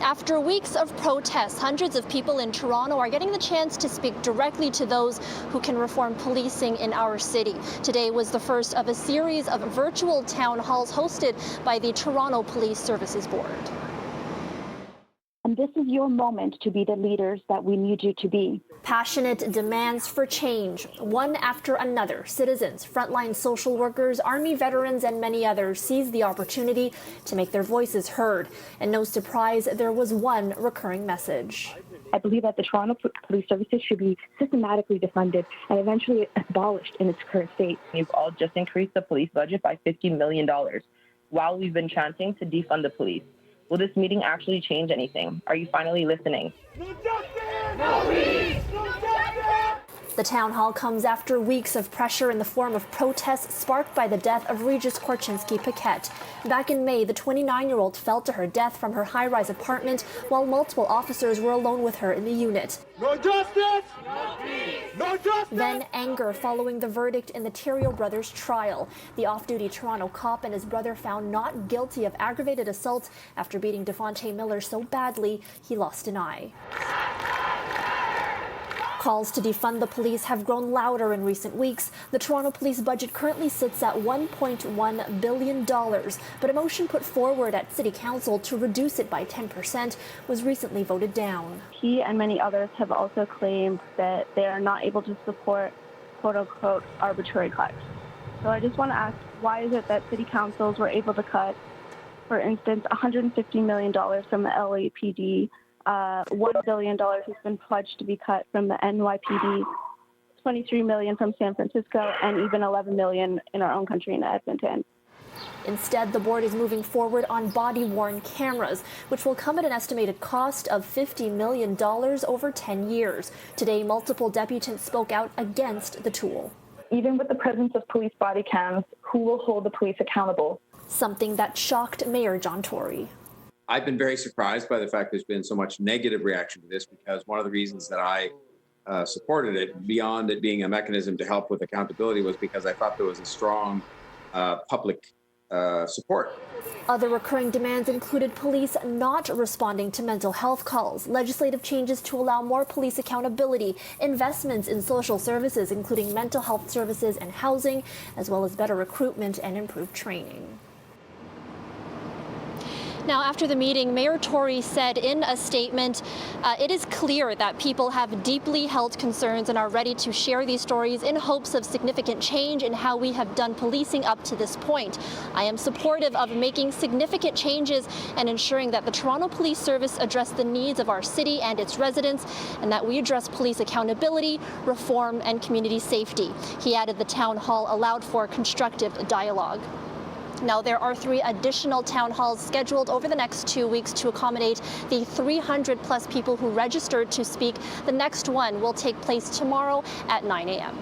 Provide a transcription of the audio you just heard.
After weeks of protests, hundreds of people in Toronto are getting the chance to speak directly to those who can reform policing in our city. Today was the first of a series of virtual town halls hosted by the Toronto Police Services Board. And this is your moment to be the leaders that we need you to be. Passionate demands for change, one after another. Citizens, frontline social workers, Army veterans, and many others seized the opportunity to make their voices heard. And no surprise, there was one recurring message. I believe that the Toronto Police Services should be systematically defunded and eventually abolished in its current state. You've all just increased the police budget by $50 million while we've been chanting to defund the police. Will this meeting actually change anything? Are you finally listening? No justice! No peace! No justice! The town hall comes after weeks of pressure in the form of protests sparked by the death of Regis Korchinski-Paquette. Back in May, the 29-year-old fell to her death from her high-rise apartment while multiple officers were alone with her in the unit. No justice! No peace! No justice! Then anger following the verdict in the Thériault brothers' trial. The off-duty Toronto cop and his brother found not guilty of aggravated assault after beating Devontae Miller so badly he lost an eye. Calls to defund the police have grown louder in recent weeks. The Toronto police budget currently sits at $1.1 billion, but a motion put forward at City Council to reduce it by 10% was recently voted down. He and many others have also claimed that they are not able to support quote-unquote arbitrary cuts. So I just want to ask, why is it that city councils were able to cut, for instance, $150 million from the LAPD, $1 billion has been pledged to be cut from the NYPD, $23 million from San Francisco, and even $11 million in our own country in Edmonton. Instead, the board is moving forward on body-worn cameras, which will come at an estimated cost of $50 million over 10 years. Today, multiple deputants spoke out against the tool. Even with the presence of police body cams, who will hold the police accountable? Something that shocked Mayor Tory. I've been very surprised by the fact there's been so much negative reaction to this, because one of the reasons that I supported it, beyond it being a mechanism to help with accountability, was because I thought there was a strong public support. Other recurring demands included police not responding to mental health calls, legislative changes to allow more police accountability, investments in social services, including mental health services and housing, as well as better recruitment and improved training. Now, after the meeting, Mayor Tory said in a statement, it is clear that people have deeply held concerns and are ready to share these stories in hopes of significant change in how we have done policing up to this point. I am supportive of making significant changes and ensuring that the Toronto Police Service address the needs of our city and its residents, and that we address police accountability, reform, and community safety. He added the town hall allowed for constructive dialogue. Now, there are 3 additional town halls scheduled over the next 2 weeks to accommodate the 300+ people who registered to speak. The next one will take place tomorrow at 9 a.m.